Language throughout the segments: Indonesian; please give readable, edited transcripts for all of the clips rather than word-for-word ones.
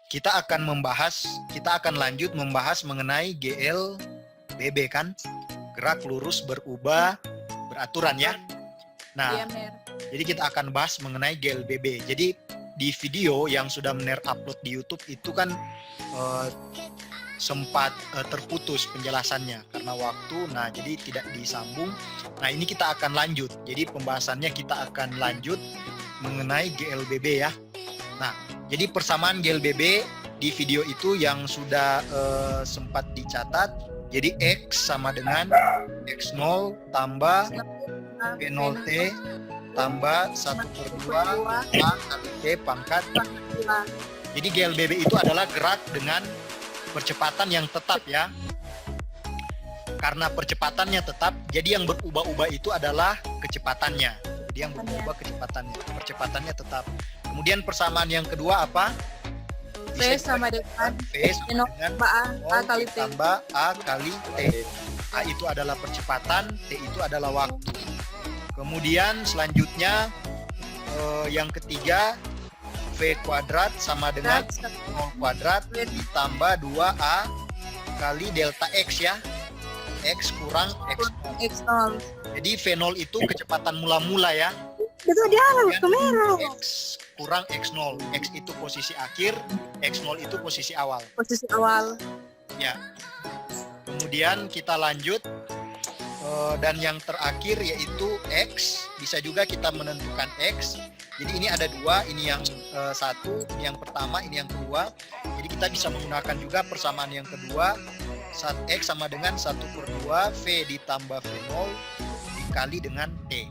kita akan lanjut membahas mengenai GLBB kan, gerak lurus berubah beraturan ya. Nah, jadi kita akan bahas mengenai GLBB. Jadi di video yang sudah Mner upload di YouTube itu kan sempat terputus penjelasannya karena waktu. Nah, jadi tidak disambung. Nah, ini kita akan lanjut. Jadi pembahasannya kita akan lanjut mengenai GLBB ya. Nah, jadi persamaan GLBB di video itu yang sudah sempat dicatat. Jadi X sama dengan X0 tambah V0T tambah 1/2 A kali T pangkat. Jadi GLBB itu adalah gerak dengan percepatan yang tetap ya. Karena percepatannya tetap, jadi yang berubah-ubah itu adalah kecepatannya. Jadi yang berubah percepatannya tetap. Kemudian persamaan yang kedua apa? V sama dengan A kali T tambah A kali T. A itu adalah percepatan, T itu adalah waktu. Kemudian selanjutnya yang ketiga V kuadrat sama dengan 0 kuadrat ditambah 2A kali delta X ya. X kurang X0. Jadi V0 itu kecepatan mula-mula ya. Itu dia kamera. X kurang X0. X itu posisi akhir, X0 itu posisi awal. Posisi awal. Ya. Kemudian kita lanjut dan yang terakhir yaitu X. Bisa juga kita menentukan X. Jadi ini ada dua, ini yang satu, ini yang pertama, ini yang kedua. Jadi kita bisa menggunakan juga persamaan yang kedua. X sama dengan 1/2 V ditambah V0 dikali dengan T.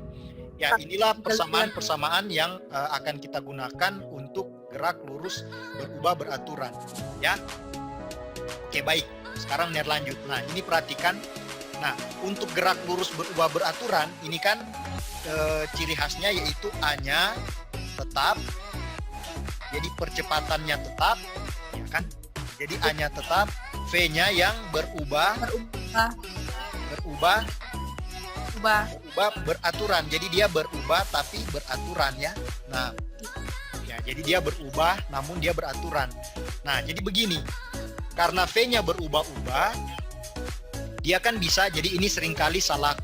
Ya, inilah persamaan-persamaan yang akan kita gunakan untuk gerak lurus berubah beraturan. Ya, oke baik. Sekarang Mner lanjut. Nah, ini perhatikan. Nah, untuk gerak lurus berubah beraturan, ini kan ciri khasnya yaitu A-nya tetap. Jadi percepatannya tetap, ya kan? Jadi A-nya tetap, V-nya yang berubah beraturan. Jadi dia berubah tapi beraturan ya. Nah, ya jadi dia berubah namun dia beraturan. Nah, jadi begini. Karena V-nya berubah-ubah, dia kan bisa, jadi ini seringkali salah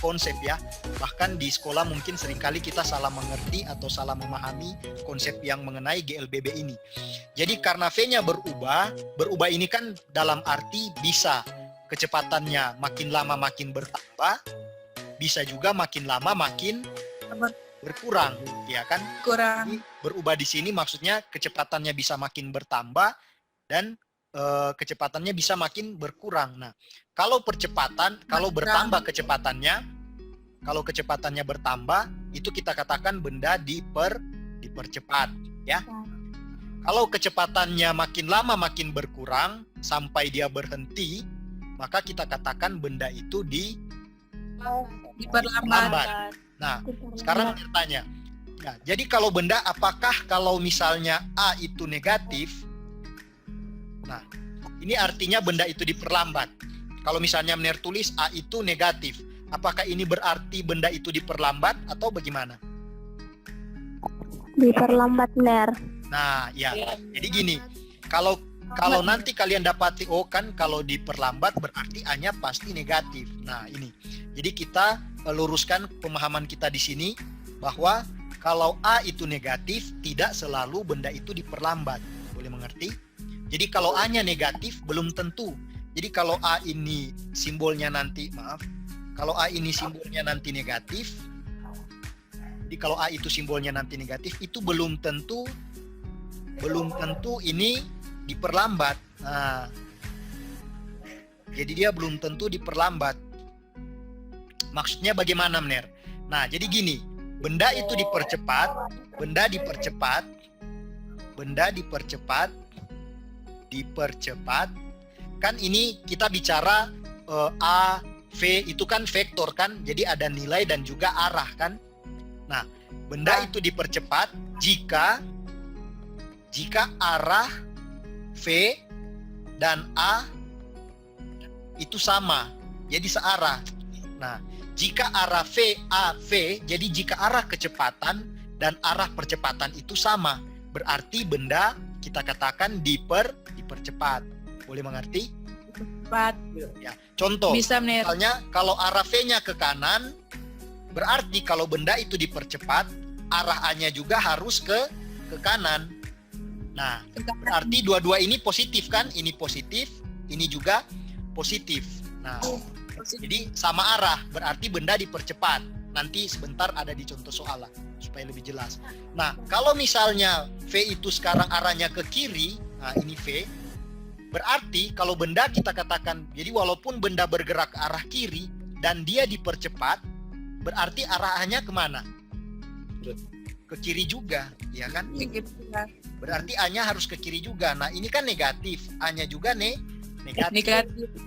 konsep ya. Bahkan di sekolah mungkin seringkali kita salah mengerti atau salah memahami konsep yang mengenai GLBB ini. Jadi karena V-nya berubah ini kan dalam arti bisa kecepatannya makin lama makin bertambah, bisa juga makin lama makin berkurang, ya kan? Kurang. Berubah di sini maksudnya kecepatannya bisa makin bertambah dan kecepatannya bisa makin berkurang. Nah, kalau bertambah kecepatannya, kalau kecepatannya bertambah, itu kita katakan benda dipercepat, ya. Kalau kecepatannya makin lama makin berkurang sampai dia berhenti, maka kita katakan benda itu diperlambat. Nah, sekarang bertanya. Nah, jadi kalau benda, apakah kalau misalnya A itu negatif? Nah, ini artinya benda itu diperlambat. Kalau misalnya Mner tulis A itu negatif, apakah ini berarti benda itu diperlambat atau bagaimana? Diperlambat, Mner. Nah, ya. Jadi gini, kalau nanti kalian dapati kan kalau diperlambat berarti A-nya pasti negatif. Nah, ini. Jadi kita luruskan pemahaman kita di sini bahwa kalau A itu negatif, tidak selalu benda itu diperlambat. Boleh mengerti? Jadi kalau A-nya negatif belum tentu. Jadi kalau A ini simbolnya nanti, kalau A ini simbolnya nanti negatif, jadi kalau A itu simbolnya nanti negatif, itu belum tentu ini diperlambat. Nah, jadi dia belum tentu diperlambat. Maksudnya bagaimana, Mner? Nah, jadi gini, benda itu dipercepat, kan ini kita bicara A, V itu kan vektor kan, jadi ada nilai dan juga arah kan. Nah, benda itu dipercepat jika arah V dan A itu sama, jadi searah. Nah, jika arah V, A, V, jadi jika arah kecepatan dan arah percepatan itu sama, berarti benda kita katakan dipercepat. Boleh mengerti? Cepat. Ya. Contoh, Bisa Ner. misalnya kalau arah V-nya ke kanan, berarti kalau benda itu dipercepat, arah A-nya juga harus ke kanan. Nah, berarti dua-dua ini positif kan? Ini positif, ini juga positif. Nah, jadi sama arah, berarti benda dipercepat. Nanti sebentar ada di contoh soal lah, supaya lebih jelas. Nah, kalau misalnya V itu sekarang arahnya ke kiri, nah ini V, berarti kalau benda kita katakan, jadi walaupun benda bergerak ke arah kiri dan dia dipercepat, berarti arahnya kemana? Ke kiri juga, ya kan? Berarti A-nya harus ke kiri juga. Nah, ini kan negatif, A-nya juga negatif.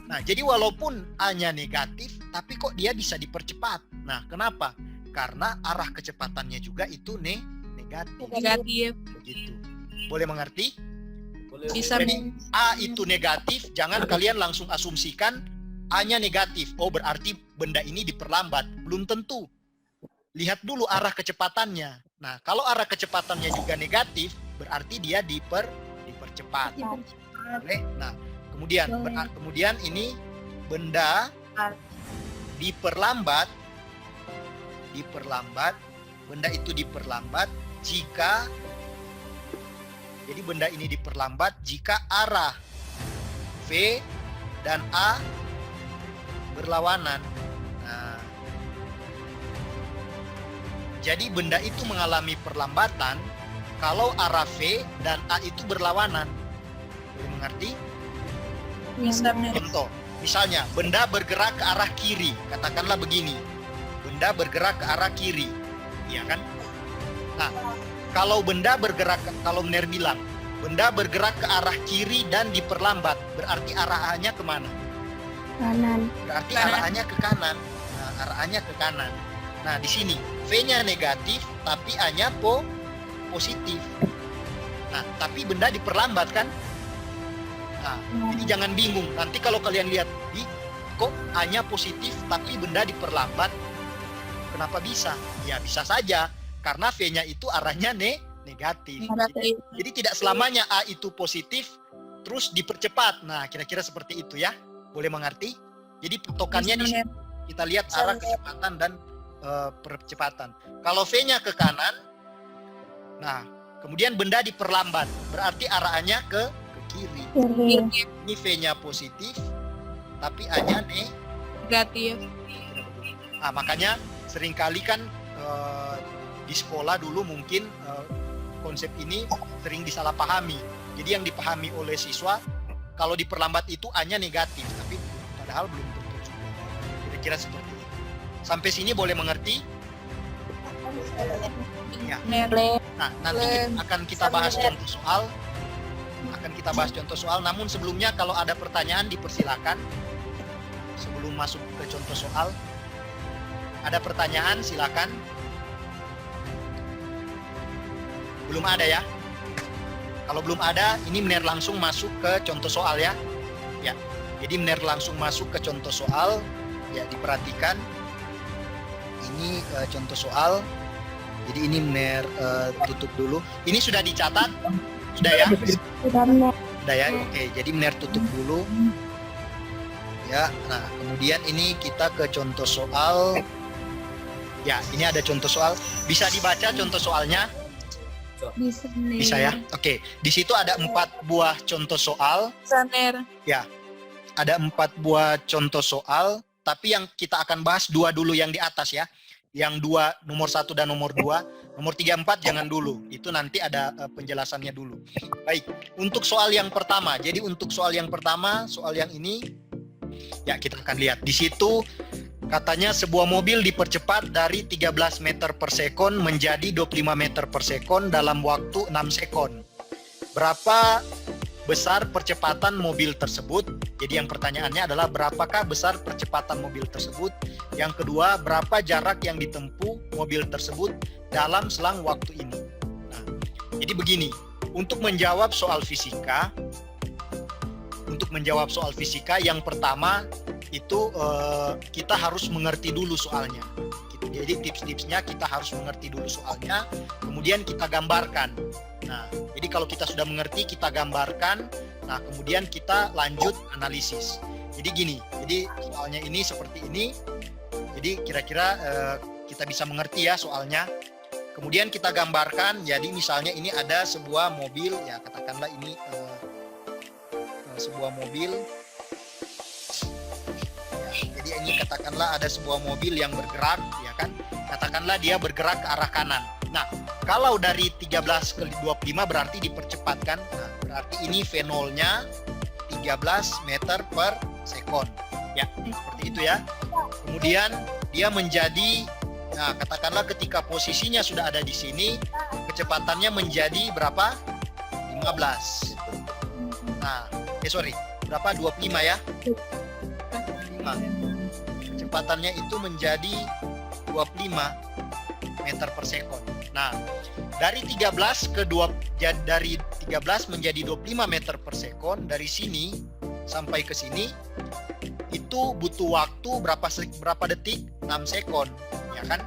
Nah, jadi walaupun A-nya negatif, tapi kok dia bisa dipercepat. Nah, kenapa? Karena arah kecepatannya juga itu negatif. Begitu. Boleh mengerti? Bisa. Jadi A itu negatif, jangan kalian langsung asumsikan A-nya negatif. Oh, berarti benda ini diperlambat. Belum tentu. Lihat dulu arah kecepatannya. Nah, kalau arah kecepatannya juga negatif, berarti dia dipercepat. Boleh? Nah, kemudian ini benda diperlambat. Benda itu diperlambat jika jadi benda ini diperlambat jika arah V dan A berlawanan. Nah, jadi benda itu mengalami perlambatan kalau arah V dan A itu berlawanan. Boleh mengerti? Bisa. Contoh, misalnya benda bergerak ke arah kiri. Katakanlah begini. Benda bergerak ke arah kiri. Iya kan? Nah, kalau benda bergerak, kalau Ner bilang, benda bergerak ke arah kiri dan diperlambat, berarti arahnya kemana? Kanan. Berarti arahnya ke kanan. Nah, arahnya ke kanan. Nah, di sini V-nya negatif, tapi A-nya positif. Nah, tapi benda diperlambat kan? Nah, jadi jangan bingung. Nanti kalau kalian lihat, kok A-nya positif, tapi benda diperlambat, kenapa bisa? Ya bisa saja. Karena V-nya itu arahnya negatif. Jadi tidak selamanya A itu positif terus dipercepat. Nah, kira-kira seperti itu ya. Boleh mengerti? Jadi patokannya di sini kita lihat arah kecepatan dan percepatan. Kalau V-nya ke kanan, nah, kemudian benda diperlambat, berarti arahnya ke kiri. Ini V-nya positif, tapi A-nya Negatif. Nah, makanya seringkali kan di sekolah dulu mungkin konsep ini sering disalahpahami. Jadi yang dipahami oleh siswa kalau diperlambat itu A-nya negatif, tapi padahal belum tentu juga. Kira-kira seperti itu. Sampai sini boleh mengerti? Ya. Nah, nanti akan kita bahas contoh soal. Namun sebelumnya kalau ada pertanyaan dipersilakan. Sebelum masuk ke contoh soal, ada pertanyaan silakan. Belum ada ya? Kalau belum ada, ini Mener langsung masuk ke contoh soal ya. Ya. Jadi Mener langsung masuk ke contoh soal. Ya, diperhatikan. Ini contoh soal. Jadi ini Mener tutup dulu. Ini sudah dicatat? Sudah ya? Sudah ya? Oke, jadi Mener tutup dulu. Ya, nah kemudian ini kita ke contoh soal. Ya, ini ada contoh soal. Bisa dibaca contoh soalnya? Bisa ya? Oke, di situ ada 4 buah contoh soal. Ya, ada 4 buah contoh soal. Tapi yang kita akan bahas 2 dulu yang di atas ya. Yang 2, nomor 1 dan nomor 2. Nomor 3, 4 jangan dulu. Itu nanti ada penjelasannya dulu. Baik, untuk soal yang pertama. Jadi untuk soal yang pertama, soal yang ini, ya kita akan lihat. Di situ katanya sebuah mobil dipercepat dari 13 meter per sekon menjadi 25 meter per sekon dalam waktu 6 sekon. Berapa besar percepatan mobil tersebut? Jadi yang pertanyaannya adalah berapakah besar percepatan mobil tersebut? Yang kedua, berapa jarak yang ditempuh mobil tersebut dalam selang waktu ini? Nah, jadi begini, untuk menjawab soal fisika, yang pertama itu kita harus mengerti dulu soalnya. Jadi tips-tipsnya kita harus mengerti dulu soalnya, kemudian kita gambarkan. Nah, jadi kalau kita sudah mengerti, kita gambarkan. Nah, kemudian kita lanjut analisis. Jadi gini, jadi soalnya ini seperti ini. Jadi kira-kira kita bisa mengerti ya soalnya. Kemudian kita gambarkan. Jadi misalnya ini ada sebuah mobil, ya katakanlah ini sebuah mobil. Ya, jadi ini katakanlah ada sebuah mobil yang bergerak, ya kan? Katakanlah dia bergerak ke arah kanan. Nah, kalau dari 13 ke 25 berarti dipercepatkan. Nah, berarti ini V0-nya 13 meter per sekon. Ya, seperti itu ya. Kemudian dia menjadi, nah katakanlah ketika posisinya sudah ada di sini, kecepatannya menjadi berapa? 15. Nah, berapa? 25 ya? 25. Kecepatannya itu menjadi 25 meter per sekon. Nah, dari 13 ke 2, dari 13 menjadi 25 meter per sekon, dari sini sampai ke sini itu butuh waktu berapa detik? 6 sekon, ya kan?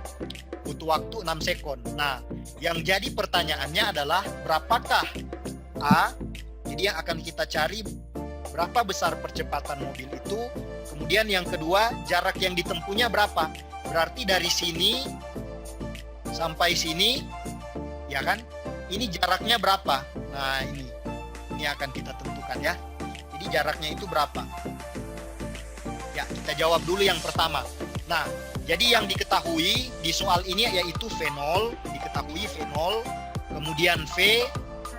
Butuh waktu 6 sekon. Nah, yang jadi pertanyaannya adalah berapakah A? Jadi yang akan kita cari berapa besar percepatan mobil itu. Kemudian yang kedua, jarak yang ditempuhnya berapa? Berarti dari sini sampai sini, ya kan? Ini jaraknya berapa? Nah, ini akan kita tentukan ya. Jadi jaraknya itu berapa? Ya, kita jawab dulu yang pertama. Nah, jadi yang diketahui di soal ini yaitu V0, diketahui V0, kemudian V,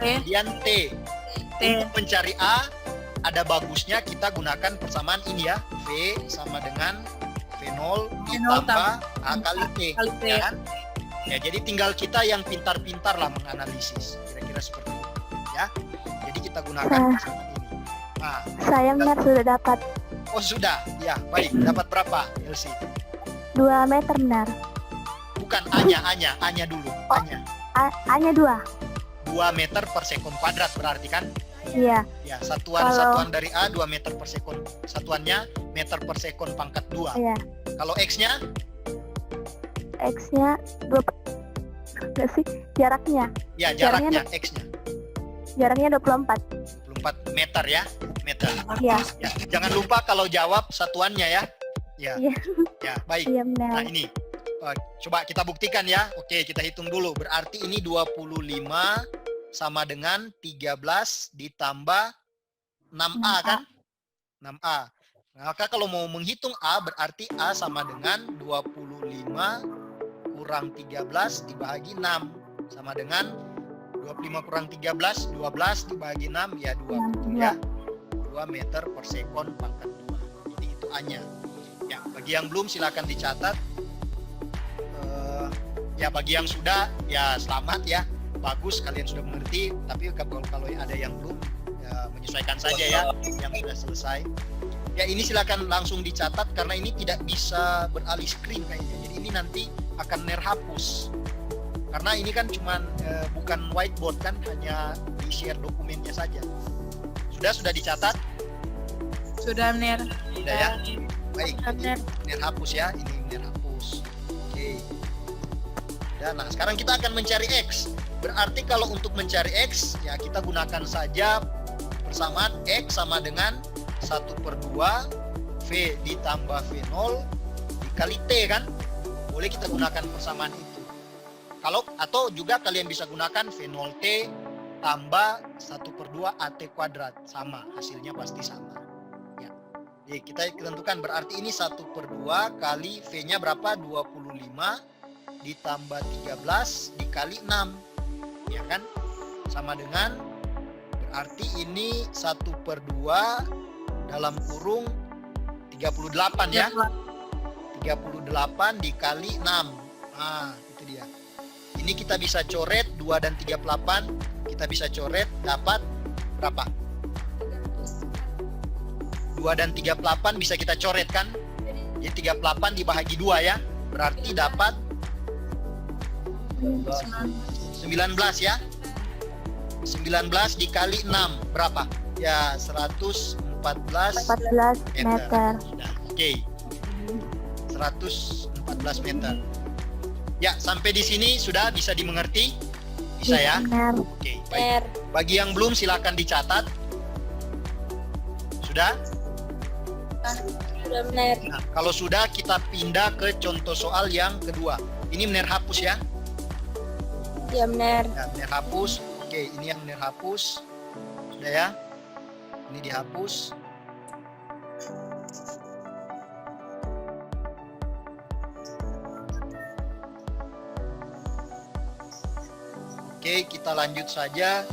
kemudian T. Untuk mencari A, ada bagusnya kita gunakan persamaan ini ya. V sama dengan V0 ditambah A kali T. Ya kan? Ya, jadi tinggal kita yang pintar-pintar lah menganalisis. Kira-kira seperti itu. Ya, jadi kita gunakan persamaan ini. Nah, saya benar sudah dapat. Oh sudah, ya baik. Dapat berapa, Elsie? 2 meter benar. Bukan A-nya dulu. A-nya 2. 2 meter per sekon kuadrat berarti kan? Iya. Ya, satuan dari A 2 meter per sekon. Satuannya meter per sekon pangkat 2. Iya. Kalau X-nya? X-nya 2. Enggak sih, jaraknya. Ya, jaraknya X-nya. Jaraknya 24. 24 meter ya. Meter. Iya. Ya, jangan lupa kalau jawab satuannya ya. Ya. Iya. Ya, baik. Iya benar. Nah, ini coba kita buktikan ya. Oke, kita hitung dulu. Berarti ini 25 sama dengan 13 ditambah 6A kan? 6A. Maka kalau mau menghitung A berarti A sama dengan 25 kurang 13 dibagi 6 sama dengan 25 kurang 13, 12 dibagi 6 ya 2 ya. 2 meter per sekon pangkat 2. Jadi itu A-nya. Ya, bagi yang belum silakan dicatat. Ya bagi yang sudah ya selamat ya. Bagus kalian sudah mengerti, tapi kalau ada yang belum ya, menyesuaikan saja ya yang sudah selesai. Ya ini silakan langsung dicatat karena ini tidak bisa beralih screen kayaknya. Jadi ini nanti akan nerhapus. Karena ini kan cuman bukan whiteboard kan, hanya di-share dokumennya saja. Sudah dicatat? Sudah, Ner. Sudah ya? Baik, ini nerhapus ya, ini nerhapus. Oke. Nah, sekarang kita akan mencari X. Berarti kalau untuk mencari X, ya kita gunakan saja persamaan X sama dengan 1/2 V ditambah V0 dikali T kan? Boleh kita gunakan persamaan itu. Atau juga kalian bisa gunakan V0T tambah 1/2 AT kuadrat. Sama, hasilnya pasti sama. Ya. Jadi kita tentukan berarti ini 1/2 kali V-nya berapa? 25 ditambah 13 dikali 6. Ya kan? Sama dengan berarti ini 1/2 dalam kurung 38 ya. 38 dikali 6. Nah, itu dia. Ini kita bisa coret 2 dan 38. Kita bisa coret dapat berapa? 2 dan 38 bisa kita coret kan? Jadi 38 dibagi 2 ya. Berarti dapat 19 ya. 19 dikali 6 berapa? Ya 114 meter. Oke. 114 meter. Ya, sampai di sini sudah bisa dimengerti. Bisa ya? Benar. Oke, baik. Bagi yang belum silakan dicatat. Sudah? Sudah benar. Nah, kalau sudah kita pindah ke contoh soal yang kedua. Ini benar hapus ya? Ya benar. Ya, benar hapus. Oke, ini yang benar hapus. Sudah ya? Ini dihapus. Oke, kita lanjut saja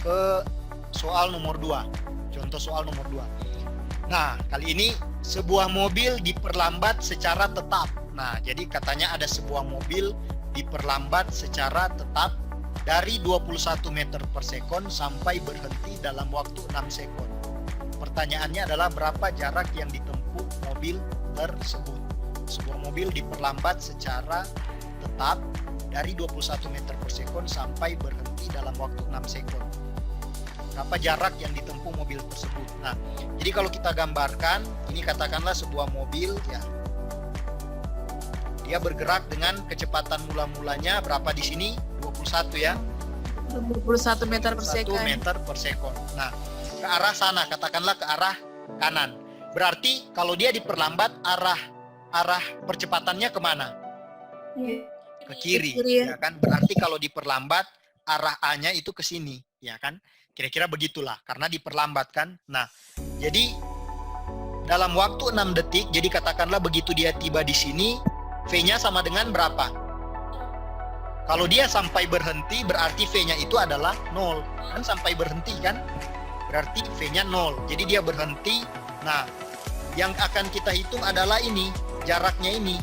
ke soal nomor 2. Contoh soal nomor 2. Nah, kali ini sebuah mobil diperlambat secara tetap. Nah, jadi katanya ada sebuah mobil diperlambat secara tetap dari 21 meter per sekon sampai berhenti dalam waktu 6 sekon. Pertanyaannya adalah berapa jarak yang ditempuh mobil tersebut. Sebuah mobil diperlambat secara tetap dari 21 meter per sekon sampai berhenti dalam waktu 6 sekon. Berapa jarak yang ditempuh mobil tersebut? Nah, jadi kalau kita gambarkan, ini katakanlah sebuah mobil ya. Dia bergerak dengan kecepatan mula-mulanya berapa di sini? 21 ya. 21 meter per 1 sekon. meter per sekon. Nah, ke arah sana, katakanlah ke arah kanan. Berarti kalau dia diperlambat, arah percepatannya kemana? Ke kiri, Ke kiri. ya kan? Berarti kalau diperlambat, arah A-nya itu ke sini, ya kan? Kira-kira begitulah, karena diperlambat kan. Nah, jadi dalam waktu 6 detik, jadi katakanlah begitu dia tiba di sini, V-nya sama dengan berapa? Kalau dia sampai berhenti, berarti V-nya itu adalah 0. Kan sampai berhenti kan? Berarti V-nya 0. Jadi dia berhenti. Nah, yang akan kita hitung adalah ini, jaraknya ini.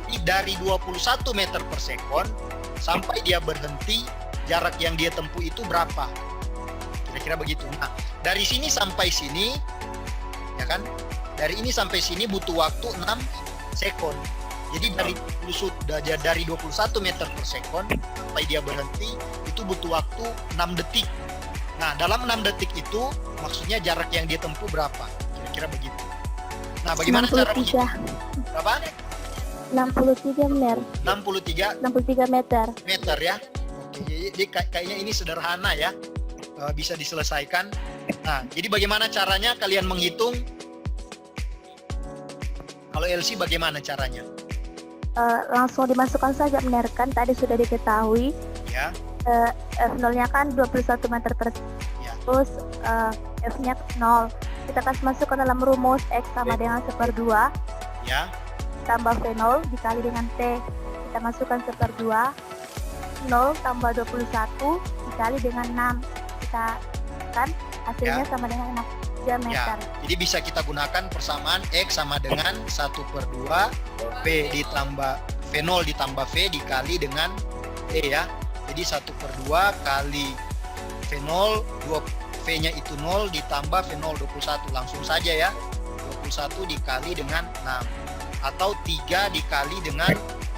Jadi dari 21 meter per sekon sampai dia berhenti, jarak yang dia tempuh itu berapa? Kira-kira begitu. Nah, dari sini sampai sini, ya kan? Dari ini sampai sini butuh waktu 6 sekon. Jadi dari 21 meter per sekon sampai dia berhenti itu butuh waktu 6 detik. Nah, dalam 6 detik itu maksudnya jarak yang dia tempuh berapa? Kira-kira begitu. Nah, bagaimana cara menghitung? Berapa? 63 benar. 63 meter. meter ya. Oke, jadi kayaknya ini sederhana ya. Bisa diselesaikan. Nah, jadi bagaimana caranya kalian menghitung? Kalau LC bagaimana caranya? Langsung dimasukkan saja benar kan? Tadi sudah diketahui. Ya. F0-nya kan 21 meter per Ya. terus F-nya 0. Kita kasih masuk ke dalam rumus X sama dengan 1/2 Ya. tambah V0 dikali dengan T. Kita masukkan 1/2. 0 tambah 21 dikali dengan 6. Kita kan hasilnya sama dengan 3 meter. Jadi bisa kita gunakan persamaan X sama dengan 1/2 V ditambah V0 ditambah V dikali dengan T ya. Jadi 1/2 kali V0, V-nya itu 0 ditambah V0 21. Langsung saja ya. 21 dikali dengan 6. Atau 3 dikali dengan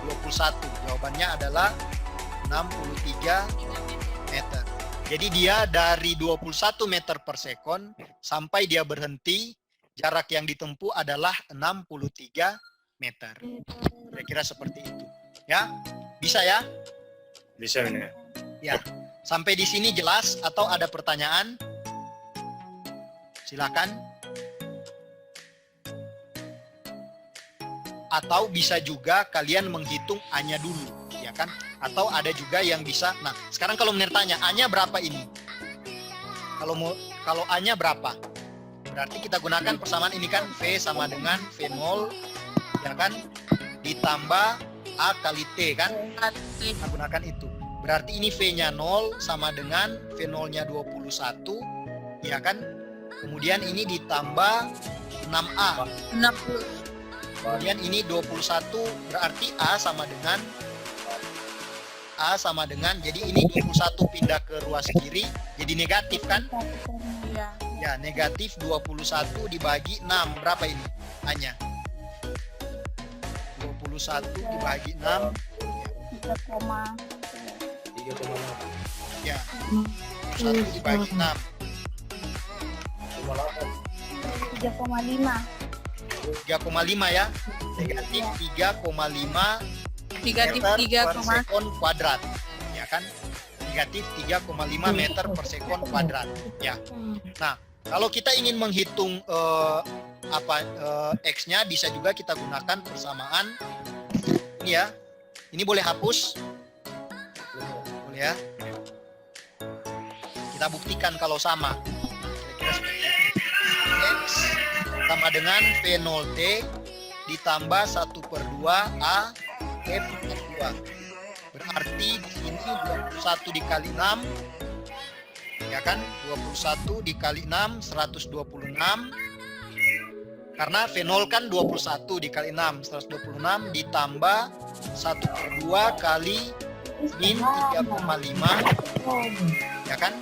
21. Jawabannya adalah 63 meter. Jadi dia dari 21 meter per sekon sampai dia berhenti, jarak yang ditempuh adalah 63 meter. Kira-kira seperti itu. Ya, bisa ya? Bisa benar. Ya. Sampai di sini jelas atau ada pertanyaan? Silakan. Atau bisa juga kalian menghitung A-nya dulu, ya kan? Atau ada juga yang bisa. Nah, sekarang kalau benar tanya, A-nya berapa ini? Kalau A-nya berapa? Berarti kita gunakan persamaan ini kan V sama dengan V0, ya kan? Ditambah A kali T kan? Kita gunakan itu. Berarti ini V-nya 0 sama dengan V0-nya 21, ya kan? Kemudian ini ditambah 6A. 60. Kemudian ini 21, berarti A sama dengan, jadi ini 21 pindah ke ruas kiri, jadi negatif kan? Iya. Ya, negatif 21 dibagi 6, berapa ini A-nya? 21 dibagi 6, 3, ya, 21 dibagi 6, 3,5. 3,5 ya, negatif 3,5 Negatif meter 3, per sekon kuadrat, ya kan? negatif 3,5 meter per sekon kuadrat. Ya. Nah, kalau kita ingin menghitung X-nya, bisa juga kita gunakan persamaan. Ini ya. Ini boleh hapus? Boleh ya. Kita buktikan kalau sama. Kira-kira seperti itu. X sama dengan V0T ditambah 1/2 A F per 2. Berarti di sini 21 dikali 6, ya kan? 21 dikali 6, 126. Karena V0 kan 21 dikali 6, 126 ditambah 1/2 kali min 3,5, ya kan?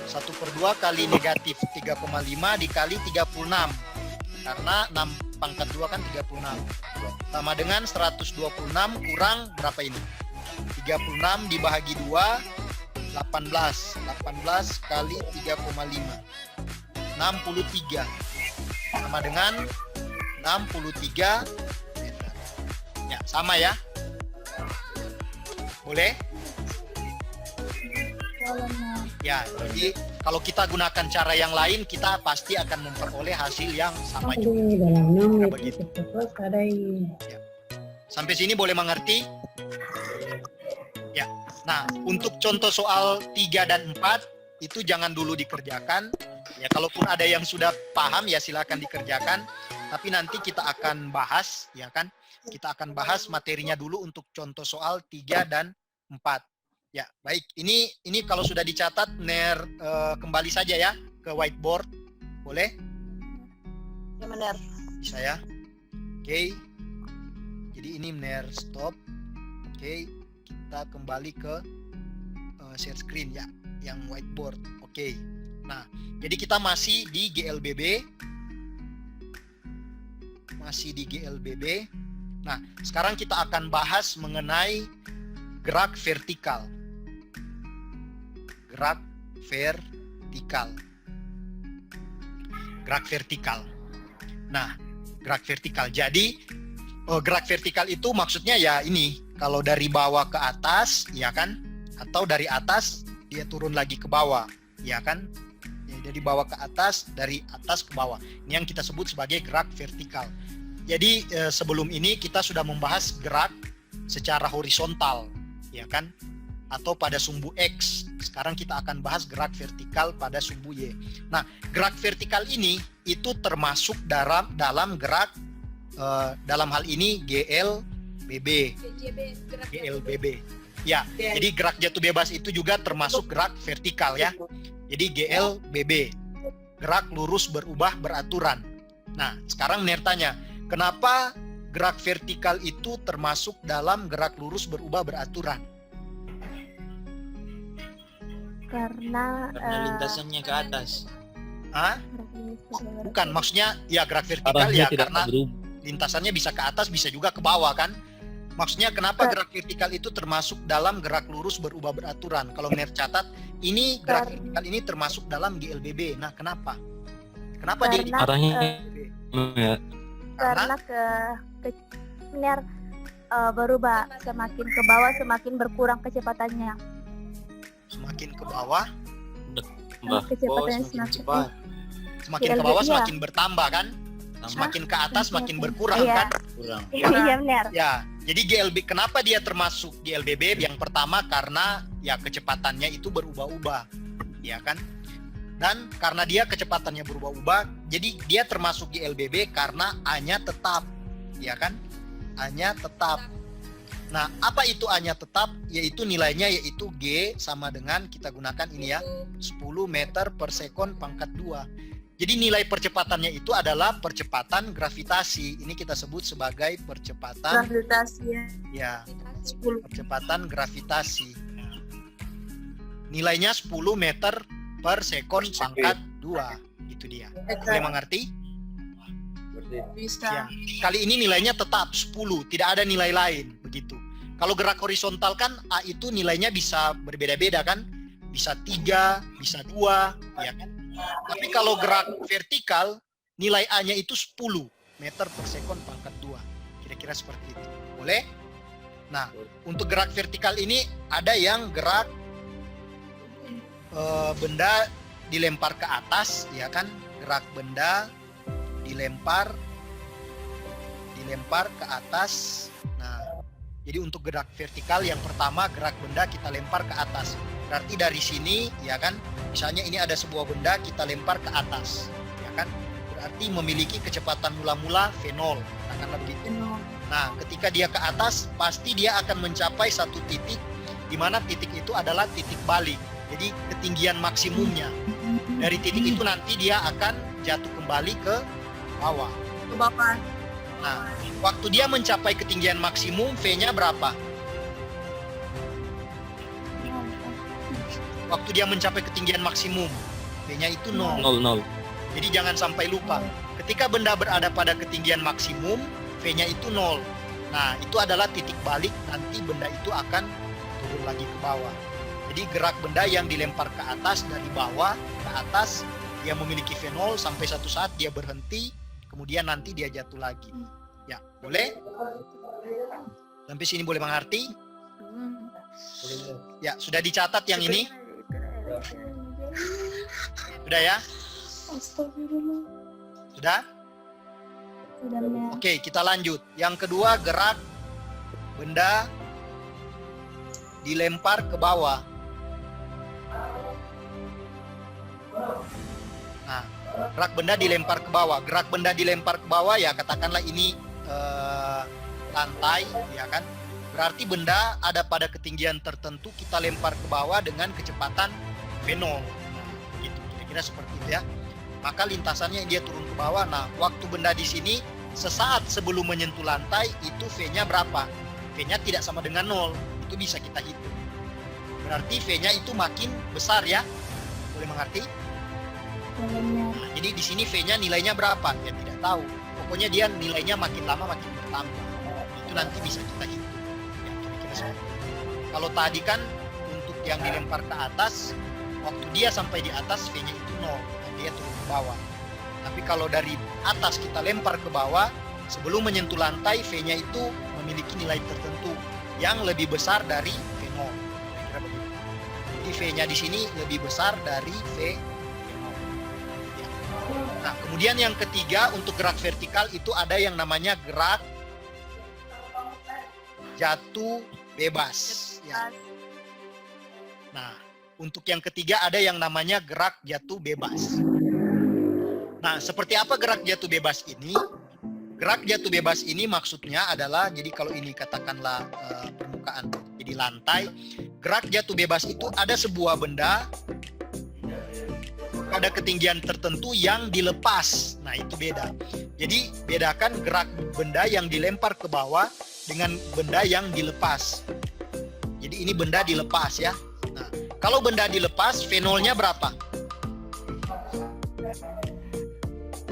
1/2 kali negatif 3,5 dikali 36. Karena 6 pangkat 2 kan 36. Sama dengan 126 kurang berapa ini? 36 dibagi 2, 18. 18 kali 3,5. 63. Sama dengan 63 meter. Ya, sama ya. Boleh? Ya, jadi kalau kita gunakan cara yang lain, kita pasti akan memperoleh hasil yang sama juga. Kira begitu. Ya. Sampai sini boleh mengerti? Ya. Nah, untuk contoh soal 3 dan 4 itu jangan dulu dikerjakan. Ya, kalaupun ada yang sudah paham ya silakan dikerjakan. Tapi nanti kita akan bahas, ya kan? Kita akan bahas materinya dulu untuk contoh soal 3 dan 4. Ya, baik. Ini kalau sudah dicatat, Ner kembali saja ya ke whiteboard. Boleh? Ya, benar. Bisa ya? Oke. Jadi ini Ner stop. Oke, kita kembali ke share screen ya, yang whiteboard. Oke. Nah, jadi kita masih di GLBB. Masih di GLBB. Nah, sekarang kita akan bahas mengenai gerak vertikal. Gerak vertikal. Gerak vertikal. Nah, gerak vertikal. Jadi, gerak vertikal itu maksudnya ya ini. Kalau dari bawah ke atas, ya kan? Atau dari atas, dia turun lagi ke bawah, ya kan? Ya, dari bawah ke atas, dari atas ke bawah. Ini yang kita sebut sebagai gerak vertikal. Jadi, sebelum ini kita sudah membahas gerak secara horizontal, ya kan? Atau pada sumbu X. Sekarang kita akan bahas gerak vertikal pada sumbu Y. Nah, gerak vertikal ini itu termasuk dalam gerak dalam hal ini GLBB. GLBB. Ya, jadi gerak jatuh bebas itu juga termasuk gerak vertikal ya. Jadi GLBB. Gerak lurus berubah beraturan. Nah, sekarang Ner tanya, kenapa gerak vertikal itu termasuk dalam gerak lurus berubah beraturan? Karena lintasannya ke atas. Hah? Bukan, maksudnya ya gerak vertikal ya karena lintasannya bisa ke atas, bisa juga ke bawah kan? Maksudnya kenapa gerak vertikal itu termasuk dalam gerak lurus berubah beraturan? Kalau Ner catat, ini gerak vertikal ini termasuk dalam GLBB. Nah, kenapa? Kenapa dia arahnya karena Ner berubah semakin ke bawah semakin berkurang kecepatannya. Semakin ke bawah, Kecepatannya semakin semakin cepat. semakin ke bawah semakin bertambah kan? Semakin ke atas semakin berkurang Iya. kan? Kurang. Iya benar. Ya, jadi GLB kenapa dia termasuk GLBB? Yang pertama karena ya kecepatannya itu berubah-ubah, ya kan? Dan karena dia kecepatannya berubah-ubah, jadi dia termasuk GLBB karena A-nya tetap, ya kan? A-nya tetap. Nah, apa itu A-nya tetap? Yaitu nilainya yaitu G sama dengan kita gunakan ini ya, 10 meter per sekon pangkat 2. Jadi nilai percepatannya itu adalah percepatan gravitasi. Ini kita sebut sebagai percepatan Gravitasi ya, 10. percepatan gravitasi. Nilainya 10 meter per sekon pangkat 2. Itu dia. Boleh mengerti? Bisa. Ya. Kali ini nilainya tetap 10, tidak ada nilai lain, begitu. Kalau gerak horizontal kan A itu nilainya bisa berbeda-beda kan? Bisa 3, bisa 2, ya kan? Tapi kalau gerak vertikal, nilai A-nya itu 10 meter per sekon pangkat 2. Kira-kira seperti itu. Boleh? Nah, untuk gerak vertikal ini ada yang gerak benda dilempar ke atas, ya kan? Gerak benda dilempar ke atas. Nah, jadi untuk gerak vertikal yang pertama gerak benda kita lempar ke atas. Berarti dari sini, ya kan? Misalnya ini ada sebuah benda kita lempar ke atas, ya kan? Berarti memiliki kecepatan mula-mula V0, katakanlah begitu. Nah, ketika dia ke atas, pasti dia akan mencapai satu titik, di mana titik itu adalah titik balik. Jadi ketinggian maksimumnya. Dari titik itu nanti dia akan jatuh kembali ke bawah. Ke bawah. Nah, waktu dia mencapai ketinggian maksimum, V-nya berapa? Waktu dia mencapai ketinggian maksimum, V-nya itu 0. 0. Jadi jangan sampai lupa. Ketika benda berada pada ketinggian maksimum, V-nya itu 0. Nah, itu adalah titik balik, nanti benda itu akan turun lagi ke bawah. Jadi gerak benda yang dilempar ke atas dari bawah ke atas, dia memiliki V0 sampai satu saat dia berhenti, kemudian nanti dia jatuh lagi. Ya, boleh? Sampai sini boleh mengerti? Ya, sudah dicatat yang ini? Sudah ya? Sudah? Oke, kita lanjut. Yang kedua, gerak benda dilempar ke bawah. Nah, gerak benda dilempar ke bawah. Gerak benda dilempar ke bawah ya katakanlah ini lantai, ya kan? Berarti benda ada pada ketinggian tertentu kita lempar ke bawah dengan kecepatan V0. Nah, gitu kira-kira seperti itu ya. Maka lintasannya dia turun ke bawah. Nah, waktu benda di sini sesaat sebelum menyentuh lantai itu V-nya berapa? V-nya tidak sama dengan 0. Itu bisa kita hitung. Berarti V-nya itu makin besar ya. Boleh mengerti? Nah, jadi di sini V-nya nilainya berapa? Ya tidak tahu. Pokoknya dia nilainya makin lama makin bertambah. Itu nanti bisa kita hitung. Ya, kira-kira seperti itu. Kalau tadi kan untuk yang dilempar ke atas, waktu dia sampai di atas V-nya itu 0. Dan dia turun ke bawah. Tapi kalau dari atas kita lempar ke bawah, sebelum menyentuh lantai, V-nya itu memiliki nilai tertentu yang lebih besar dari V0. Kira-kira begitu. Jadi V-nya di sini lebih besar dari V0. Ya. Nah, kemudian yang ketiga untuk gerak vertikal itu ada yang namanya gerak jatuh bebas. Ya. Nah, untuk yang ketiga ada yang namanya gerak jatuh bebas. Nah, seperti apa gerak jatuh bebas ini? Gerak jatuh bebas ini maksudnya adalah, jadi kalau ini katakanlah permukaan, jadi lantai. Gerak jatuh bebas itu ada sebuah benda pada ketinggian tertentu yang dilepas. Nah, itu beda. Jadi, bedakan gerak benda yang dilempar ke bawah dengan benda yang dilepas. Jadi, ini benda dilepas ya. Nah, kalau benda dilepas, V0-nya berapa?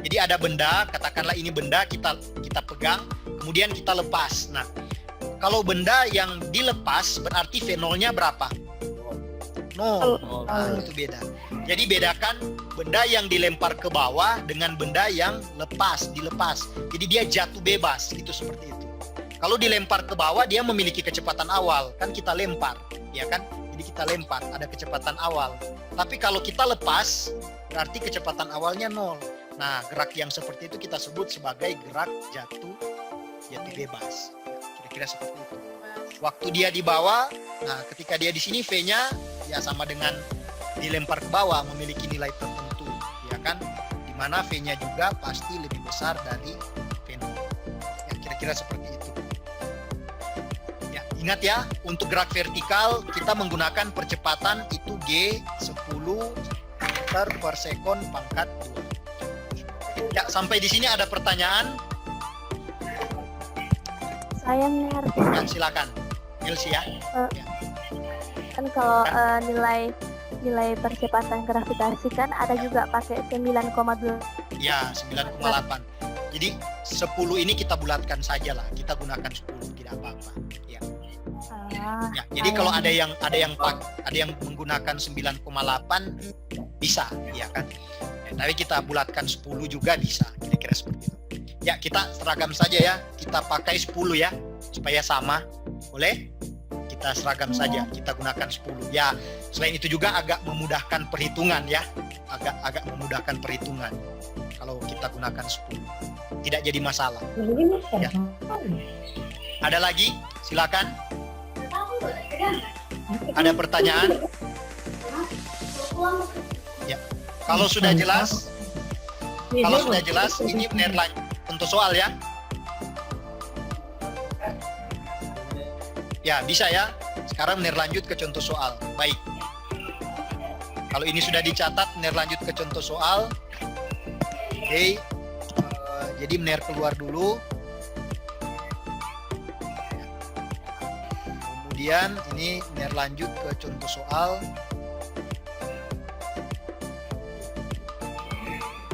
Jadi ada benda, katakanlah ini benda kita pegang, kemudian kita lepas. Nah, kalau benda yang dilepas berarti V0-nya berapa? 0. Nah, itu beda. Jadi bedakan benda yang dilempar ke bawah dengan benda yang dilepas. Jadi dia jatuh bebas, gitu seperti itu. Kalau dilempar ke bawah dia memiliki kecepatan awal, kan kita lempar, ya kan? Jadi kita lempar, ada kecepatan awal. Tapi kalau kita lepas, berarti kecepatan awalnya 0. Nah, gerak yang seperti itu kita sebut sebagai gerak jatuh bebas. Kira-kira seperti itu. Waktu dia di bawah, nah ketika dia di sini V-nya ya sama dengan dilempar ke bawah, memiliki nilai tertentu, ya kan? Dimana V-nya juga pasti lebih besar dari V0. Ya, kira-kira seperti itu. Ya, ingat ya, untuk gerak vertikal kita menggunakan percepatan itu G10 meter per sekon pangkat 2. Ya, sampai di sini ada pertanyaan? Saya mengerti. Ya, silakan. Elsie ya. Kan kalau nilai percepatan gravitasi kan ada juga pakai 9,2. Ya, 9,8. Jadi 10 ini kita bulatkan saja lah. Kita gunakan 10, tidak apa-apa. Ya. Ya, jadi kalau ada yang menggunakan 9,8 bisa, ya kan? Ya, tapi kita bulatkan 10 juga bisa, kira-kira seperti itu. Ya, kita seragam saja ya. Kita pakai 10 ya, supaya sama. Boleh? kita seragam saja, kita gunakan 10 ya. Selain itu juga agak memudahkan perhitungan ya, agak memudahkan perhitungan kalau kita gunakan 10, tidak jadi masalah ya. Ada lagi? Silakan. Ada pertanyaan? Ya, kalau sudah jelas, ini benar lanjut untuk soal ya. Ya, bisa ya. Sekarang benar lanjut ke contoh soal. Baik. Kalau ini sudah dicatat, benar lanjut ke contoh soal. Oke. Jadi benar keluar dulu. Kemudian ini benar lanjut ke contoh soal.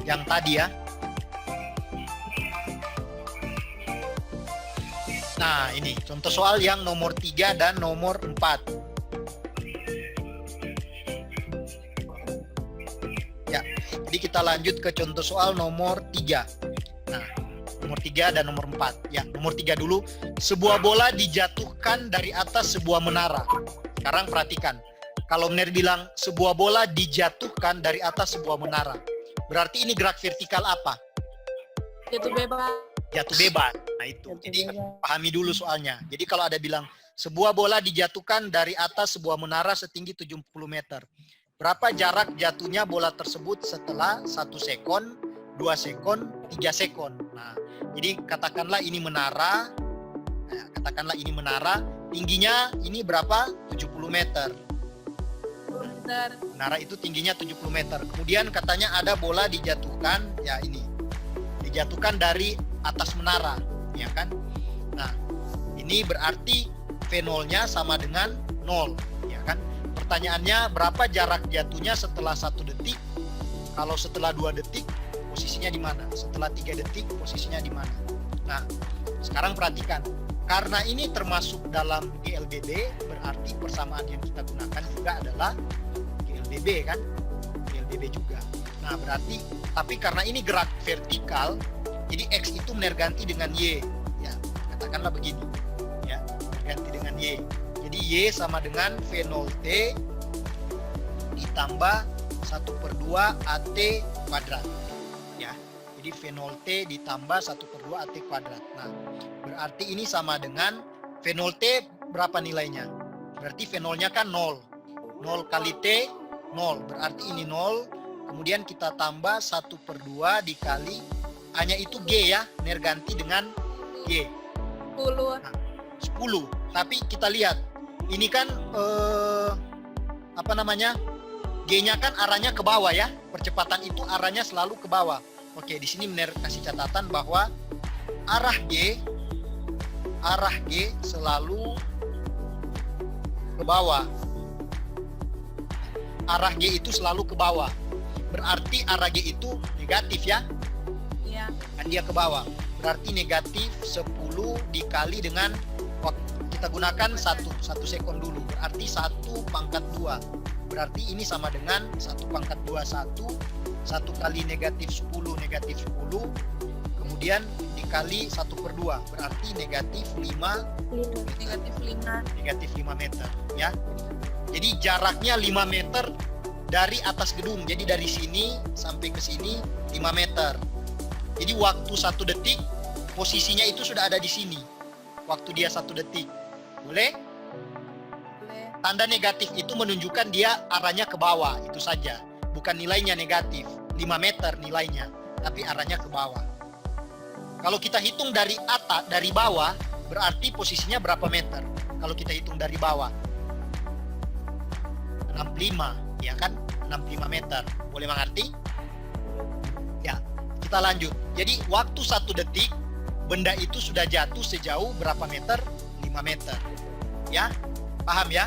Yang tadi ya. Nah, ini contoh soal yang nomor 3 dan nomor 4. Ya, jadi kita lanjut ke contoh soal nomor 3. Nah, nomor 3 dan nomor 4. Ya, nomor 3 dulu. Sebuah bola dijatuhkan dari atas sebuah menara. Sekarang perhatikan. Kalau Mener bilang sebuah bola dijatuhkan dari atas sebuah menara, berarti ini gerak vertikal apa? Jatuh bebas. Jatuh bebas. Nah itu. Jadi pahami dulu soalnya. Jadi kalau ada bilang sebuah bola dijatuhkan dari atas sebuah menara setinggi 70 meter. Berapa jarak jatuhnya bola tersebut setelah 1 sekon, 2 sekon, 3 sekon. Nah, jadi katakanlah ini menara. Nah, katakanlah ini menara. Tingginya ini berapa? 70 meter. Menara itu tingginya 70 meter. Kemudian katanya ada bola dijatuhkan. Ya ini. Dijatuhkan dari atas menara, ya kan? Nah, ini berarti V0-nya sama dengan 0, ya kan? Pertanyaannya berapa jarak jatuhnya setelah 1 detik? Kalau setelah 2 detik, posisinya di mana? Setelah 3 detik, posisinya di mana? Nah, sekarang perhatikan. Karena ini termasuk dalam GLBB, berarti persamaan yang kita gunakan juga adalah GLBB kan? GLBB juga. Nah, berarti tapi karena ini gerak vertikal, jadi X itu benar ganti dengan Y. Ya, katakanlah begini. Ya, ganti dengan Y. Jadi Y sama dengan V0T ditambah 1/2 AT kuadrat. Ya, jadi V0T ditambah 1/2 AT kuadrat. Nah, berarti ini sama dengan V0T berapa nilainya? Berarti V0-nya kan 0. 0 kali T, 0. Berarti ini 0. Kemudian kita tambah 1/2 dikali hanya itu G ya, Ner ganti dengan G. 10. Nah, 10. Tapi kita lihat, ini kan G-nya kan arahnya ke bawah ya. Percepatan itu arahnya selalu ke bawah. Oke, di sini Ner kasih catatan bahwa arah G selalu ke bawah. Arah G itu selalu ke bawah. Berarti arah G itu negatif ya. Iya. Kan dia ke bawah. Berarti negatif 10 dikali dengan kita gunakan 1 sekon dulu. Berarti 1/2. Berarti ini sama dengan 1/21. 1 kali negatif 10 kemudian dikali 1/2. Berarti negatif 5 meter ya. Jadi jaraknya 5 meter dari atas gedung. Jadi dari sini sampai ke sini 5 meter. Jadi waktu 1 detik posisinya itu sudah ada di sini. Waktu dia 1 detik. Boleh? Boleh. Tanda negatif itu menunjukkan dia arahnya ke bawah, itu saja. Bukan nilainya negatif, 5 meter nilainya, tapi arahnya ke bawah. Kalau kita hitung dari atas, dari bawah, berarti posisinya berapa meter? Kalau kita hitung dari bawah 65, ya kan? 65 meter. Boleh mengerti? Ya, kita lanjut. Jadi waktu 1 detik benda itu sudah jatuh sejauh berapa meter? 5 meter. Ya, paham ya?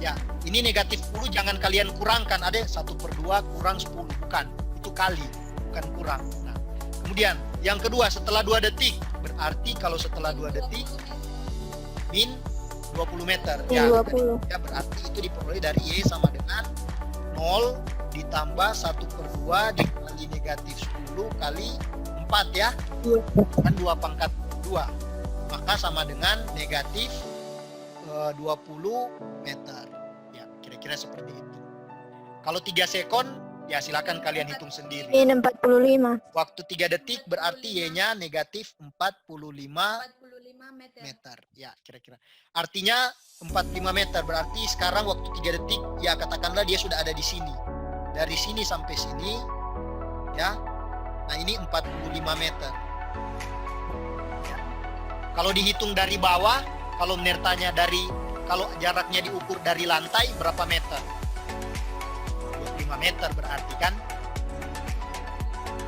Ya, ini negatif 10 jangan kalian kurangkan. Ada 1/2 kurang 10, bukan. Itu kali, bukan kurang. Nah, kemudian yang kedua setelah 2 detik. Berarti kalau setelah 2 detik min 20 meter. Ya, 20. Ya, berarti itu diperoleh dari Y sama dengan 0 ditambah 1/2 dikali negatif 10 kali 4 ya. Kan 2/2. Maka sama dengan negatif 20 meter. Ya, kira-kira seperti itu. Kalau 3 sekon, ya silakan kalian hitung sendiri. Min 45. Waktu 3 detik berarti Y-nya negatif 45 45 meter. meter. Ya, kira-kira. Artinya 45 meter berarti sekarang waktu 3 detik, ya katakanlah dia sudah ada di sini. Dari sini sampai sini, ya. Nah, ini 45 meter. Ya. Kalau dihitung dari bawah, kalau nertanya kalau jaraknya diukur dari lantai berapa meter? 25 meter berarti kan?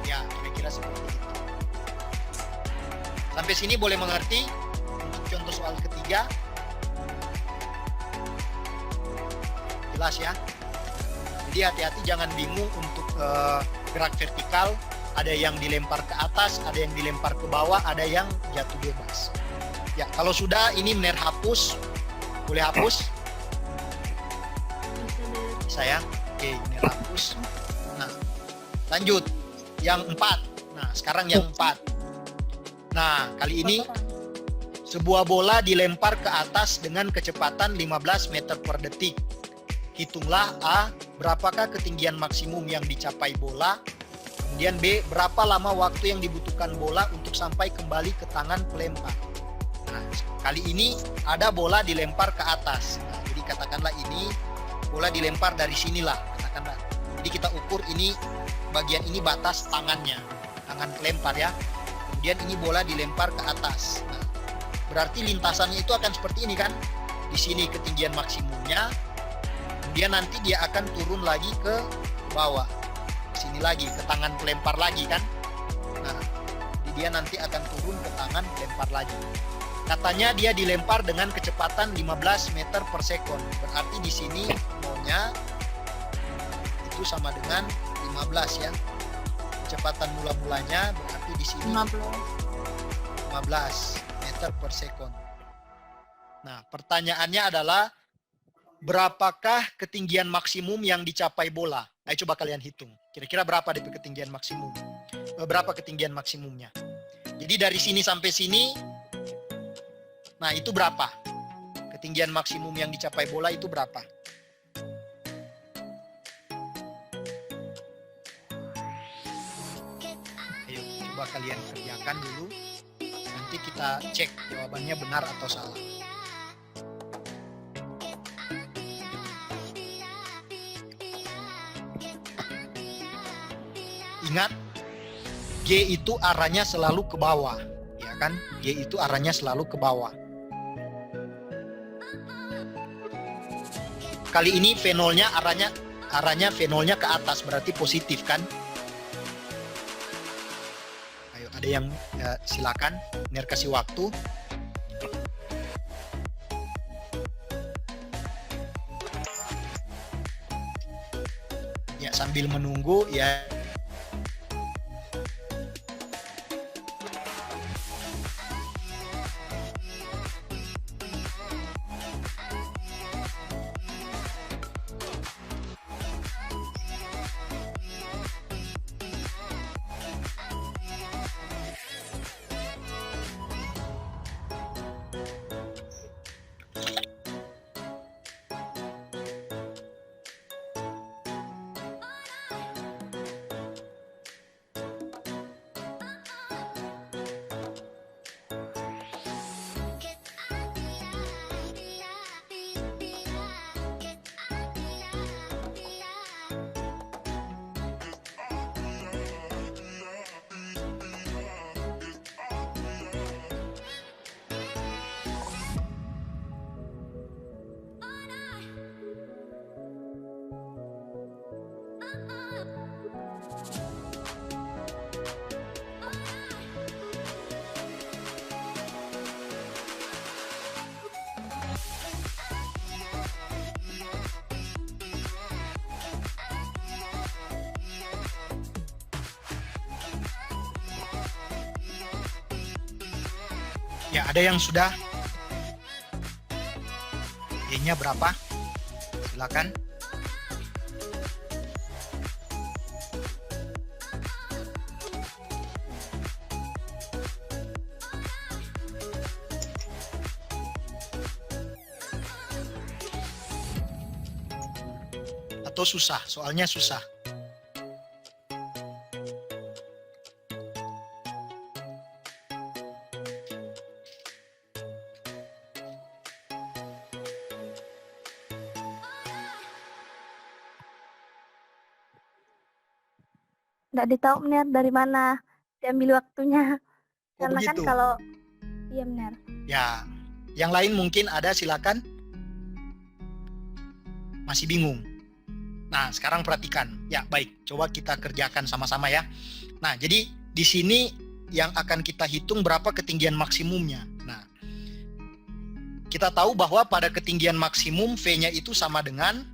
Ya, kira-kira seperti itu. Sampai sini boleh mengerti? Untuk contoh soal ketiga. Jelas ya? Jadi hati-hati jangan bingung untuk gerak vertikal. Ada yang dilempar ke atas, ada yang dilempar ke bawah, ada yang jatuh bebas. Ya, kalau sudah ini Mener hapus. Boleh hapus? Bisa ya? Oke, Mener hapus. Nah, lanjut. Yang 4. Nah, sekarang yang 4. Nah, kali ini sebuah bola dilempar ke atas dengan kecepatan 15 meter per detik. Hitunglah A, berapakah ketinggian maksimum yang dicapai bola? Kemudian B, berapa lama waktu yang dibutuhkan bola untuk sampai kembali ke tangan pelempar? Nah, kali ini ada bola dilempar ke atas. Nah, jadi katakanlah ini bola dilempar dari sinilah, katakanlah. Jadi kita ukur ini, bagian ini batas tangannya, tangan pelempar ya. Kemudian ini bola dilempar ke atas. Nah, berarti lintasannya itu akan seperti ini kan? Di sini ketinggian maksimumnya. Kemudian nanti dia akan turun lagi ke bawah. Sini lagi ke tangan pelempar lagi kan? Nah, jadi dia nanti akan turun ke tangan pelempar lagi. Katanya dia dilempar dengan kecepatan 15 meter per sekon. Berarti di sini maunya itu sama dengan 15 ya. Kecepatan mula-mulanya berarti di sini 15 meter per sekon. Nah, pertanyaannya adalah berapakah ketinggian maksimum yang dicapai bola? Ayo coba kalian hitung. Kira-kira berapa DP ketinggian maksimum? Berapa ketinggian maksimumnya? Jadi dari sini sampai sini, nah itu berapa? Ketinggian maksimum yang dicapai bola itu berapa? Ayo coba kalian kerjakan dulu. Nanti kita cek jawabannya benar atau salah. Ingat, G itu arahnya selalu ke bawah, ya kan? G itu arahnya selalu ke bawah. Kali ini fenolnya arahnya fenolnya ke atas, berarti positif kan? Ayo, ada yang silakan, Ner kasih waktu. Ya, sambil menunggu ya. Ya, ada yang sudah? Y-nya berapa? Silakan. atau susah? Soalnya susah. Nggak ditahu benar dari mana diambil waktunya. Oh, Karena kan begitu. kalau iya benar. Ya, yang lain mungkin ada, silakan. Masih bingung? Nah, sekarang perhatikan. Ya, baik. Coba kita kerjakan sama-sama ya. Nah, jadi di sini yang akan kita hitung berapa ketinggian maksimumnya. Nah, kita tahu bahwa pada ketinggian maksimum V-nya itu sama dengan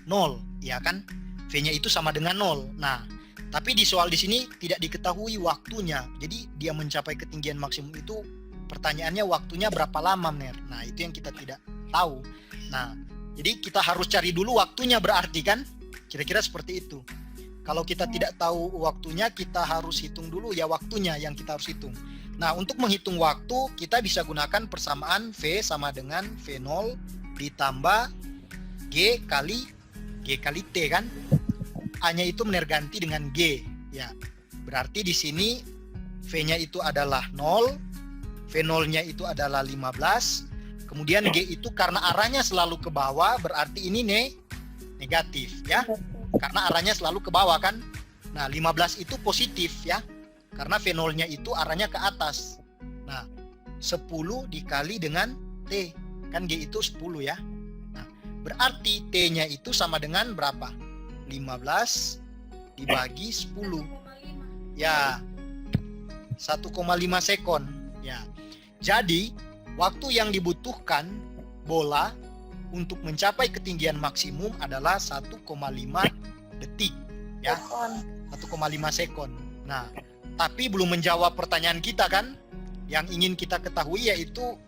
0, ya kan? V-nya itu sama dengan 0. Nah, tapi di soal di sini tidak diketahui waktunya. Jadi dia mencapai ketinggian maksimum itu, pertanyaannya waktunya berapa lama, Ner? Nah, itu yang kita tidak tahu. Nah, jadi kita harus cari dulu waktunya, berarti kan? Kira-kira seperti itu. Kalau kita tidak tahu waktunya, kita harus hitung dulu ya waktunya yang kita harus hitung. Nah, untuk menghitung waktu, kita bisa gunakan persamaan V sama dengan V0 ditambah G kali T kan? A-nya itu ganti dengan G, ya. Berarti di sini V-nya itu adalah 0, V0-nya itu adalah 15, kemudian G itu karena arahnya selalu ke bawah, berarti ini negatif, ya. Karena arahnya selalu ke bawah kan. Nah, 15 itu positif ya. Karena V0-nya itu arahnya ke atas. Nah, 10 dikali dengan T. Kan G itu 10 ya. Nah, berarti T-nya itu sama dengan berapa? 15 dibagi 10. Ya, 1,5 sekon. Ya. Jadi, waktu yang dibutuhkan bola untuk mencapai ketinggian maksimum adalah 1,5 detik. Ya, 1,5 sekon. Nah, tapi belum menjawab pertanyaan kita kan? Yang ingin kita ketahui yaitu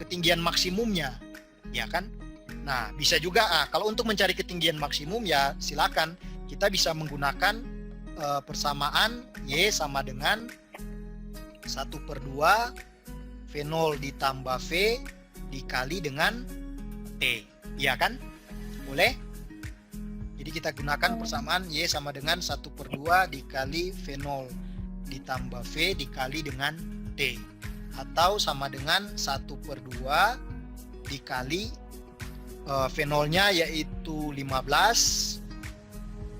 ketinggian maksimumnya. Ya kan? Nah, bisa juga kalau untuk mencari ketinggian maksimum ya silakan kita bisa menggunakan persamaan Y sama dengan 1/2 V0 ditambah V dikali dengan T. Iya kan? Boleh? Jadi kita gunakan persamaan Y sama dengan 1/2 dikali V0 ditambah V dikali dengan T. Atau sama dengan 1/2 dikali V0-nya yaitu 15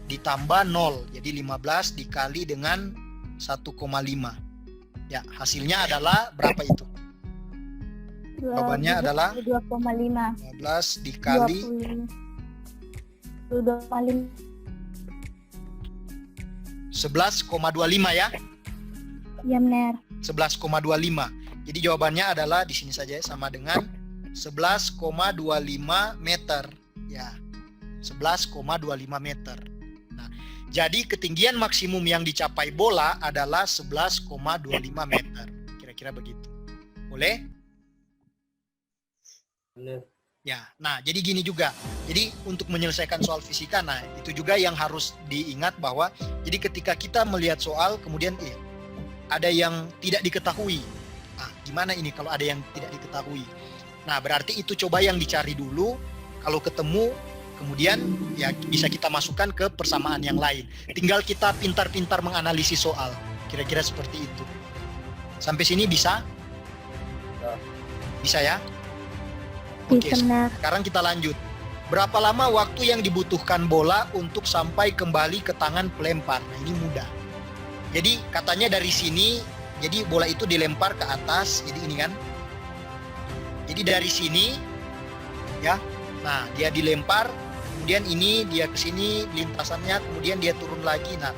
ditambah 0. Jadi 15 dikali dengan 1,5. Ya, hasilnya adalah berapa itu? Jawabannya adalah 2,5. 15 dikali 2,5. 11,25 ya. Iya benar. 11,25. Jadi jawabannya adalah di sini saja sama dengan 11,25 meter. Ya. 11,25 meter. Nah, jadi ketinggian maksimum yang dicapai bola adalah 11,25 meter. Kira-kira begitu. Boleh? Benar. Ya, nah jadi gini juga. Jadi untuk menyelesaikan soal fisika, nah itu juga yang harus diingat bahwa jadi ketika kita melihat soal kemudian ada yang tidak diketahui. Nah, gimana ini kalau ada yang tidak diketahui? Nah, berarti itu coba yang dicari dulu. Kalau ketemu, kemudian ya bisa kita masukkan ke persamaan yang lain. Tinggal kita pintar-pintar menganalisis soal. Kira-kira seperti itu. Sampai sini bisa? Bisa ya? Oke, Benar. sekarang kita lanjut. Berapa lama waktu yang dibutuhkan bola untuk sampai kembali ke tangan pelempar? Nah, ini mudah. Jadi katanya dari sini, jadi bola itu dilempar ke atas, jadi ini kan. Jadi dari sini, ya, nah dia dilempar, kemudian ini dia ke sini lintasannya, kemudian dia turun lagi. Nah,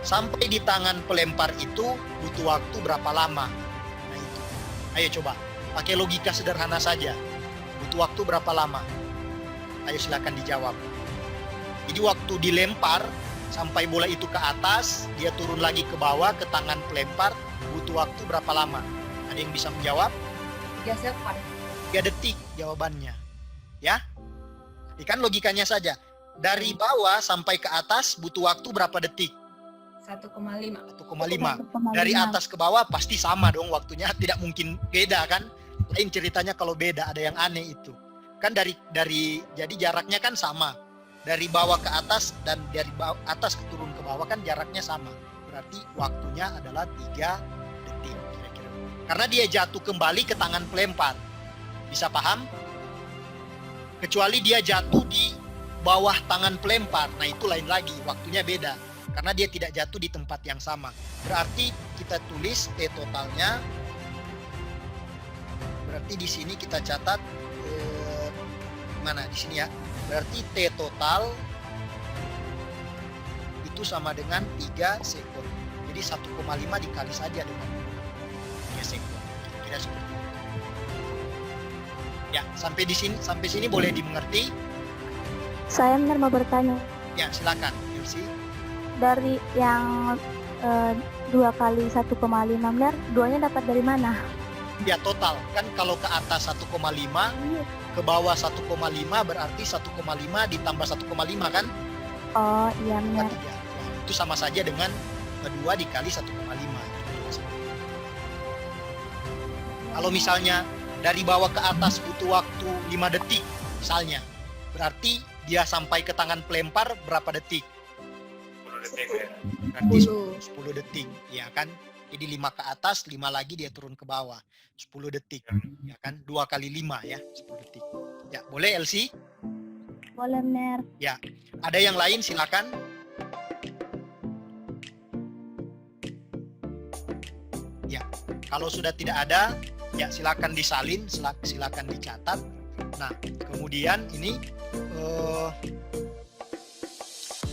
sampai di tangan pelempar itu butuh waktu berapa lama? Nah itu. Ayo coba, pakai logika sederhana saja. Butuh waktu berapa lama? Ayo silakan dijawab. Jadi waktu dilempar sampai bola itu ke atas, dia turun lagi ke bawah ke tangan pelempar, butuh waktu berapa lama? Ada yang bisa menjawab? 3 sekon. 3 detik jawabannya. Ya? Ini kan logikanya saja. Dari bawah sampai ke atas butuh waktu berapa detik? 1,5. 1,5. Dari atas ke bawah pasti sama dong waktunya, tidak mungkin beda kan? Lain ceritanya kalau beda, ada yang aneh itu. Kan dari jadi jaraknya kan sama. Dari bawah ke atas dan dari atas turun ke bawah kan jaraknya sama. Berarti waktunya adalah 3 detik kira-kira. Karena dia jatuh kembali ke tangan pelempar. Bisa paham? Kecuali dia jatuh di bawah tangan pelempar. Nah, itu lain lagi, waktunya beda. Karena dia tidak jatuh di tempat yang sama. Berarti kita tulis T totalnya. Berarti di sini kita catat mana di sini ya. Berarti T total itu sama dengan 3 sekund. Jadi 1,5 dikali saja dengan 3 sekund. Kira-kira seperti itu. Ya, sampai sini boleh dimengerti? Saya benar mau bertanya. Ya, silakan, Elsie. Dari yang 2 kali 1,5 miliar, duanya dapat dari mana? Ya, total. Kan kalau ke atas 1,5, ke bawah 1,5 berarti 1,5 ditambah 1,5 kan? Oh iya Kan benar. 3. Ya, itu sama saja dengan 2 dikali 1,5. Kalau misalnya dari bawah ke atas butuh waktu 5 detik misalnya, berarti dia sampai ke tangan pelempar berapa detik? 10 detik ya. Berarti 10 detik, ya kan? Jadi 5 ke atas, 5 lagi dia turun ke bawah. 10 detik, ya kan? 2 kali 5 ya, 10 detik. Ya, boleh Elsie? Boleh benar. Ada yang lain silakan. Ya, kalau sudah tidak ada, ya silakan disalin, silakan dicatat. Nah, kemudian ini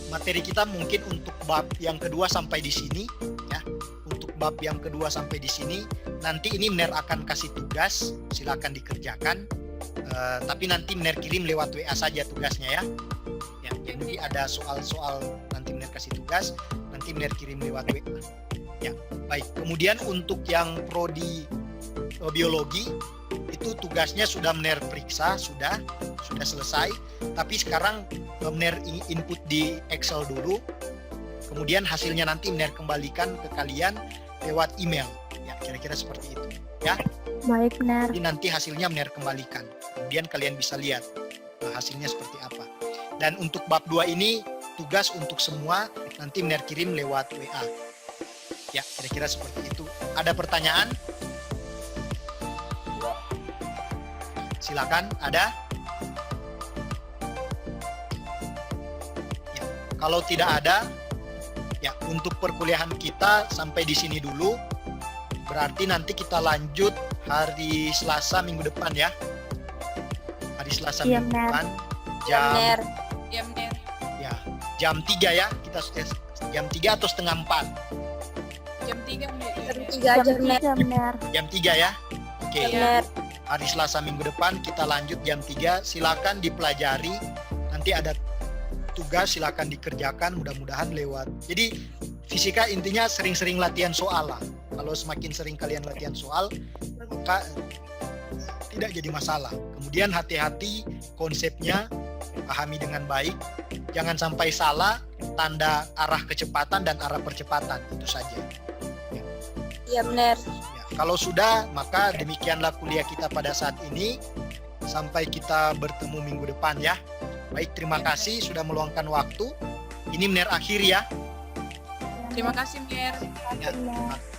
materi kita mungkin untuk bab yang kedua sampai di sini ya. Untuk bab yang kedua sampai di sini, nanti ini Mner akan kasih tugas, silakan dikerjakan. Tapi nanti Mner kirim lewat WA saja tugasnya ya. Ya, jadi ada soal-soal nanti Mner kasih tugas, nanti Mner kirim lewat WA. Ya, baik. Kemudian untuk yang prodi biologi itu tugasnya sudah Mner periksa, sudah selesai. Tapi sekarang Mner input di Excel dulu. Kemudian hasilnya nanti Mner kembalikan ke kalian lewat email. Ya, kira-kira seperti itu. Ya. Baik benar. Jadi nanti hasilnya Mner kembalikan. Kemudian kalian bisa lihat hasilnya seperti apa. Dan untuk bab 2 ini tugas untuk semua nanti Mner kirim lewat WA. Ya, kira-kira seperti itu. Ada pertanyaan? Silakan, ada? Ya, kalau tidak ada, ya untuk perkuliahan kita sampai di sini dulu. Berarti nanti kita lanjut hari Selasa minggu depan ya. Hari Selasa Iya, minggu Mer. depan jam Ya benar. ya jam 3 ya. Kita jam 3 atau setengah 4? Jam 3 benar. Jam 3 benar. Jam 3 ya. Oke. Benar. Hari Selasa minggu depan kita lanjut jam 3. Silakan dipelajari. Nanti ada tugas, silakan dikerjakan, mudah-mudahan lewat. Jadi fisika intinya sering-sering latihan soal lah. Kalau semakin sering kalian latihan soal, maka tidak jadi masalah. Kemudian hati-hati konsepnya, pahami dengan baik. Jangan sampai salah tanda arah kecepatan dan arah percepatan, itu saja. Iya benar. Ya, kalau sudah, maka demikianlah kuliah kita pada saat ini. Sampai kita bertemu minggu depan ya. Baik, terima kasih sudah meluangkan waktu. Ini Mner akhir ya. Terima kasih, Mir. Ya, Benar.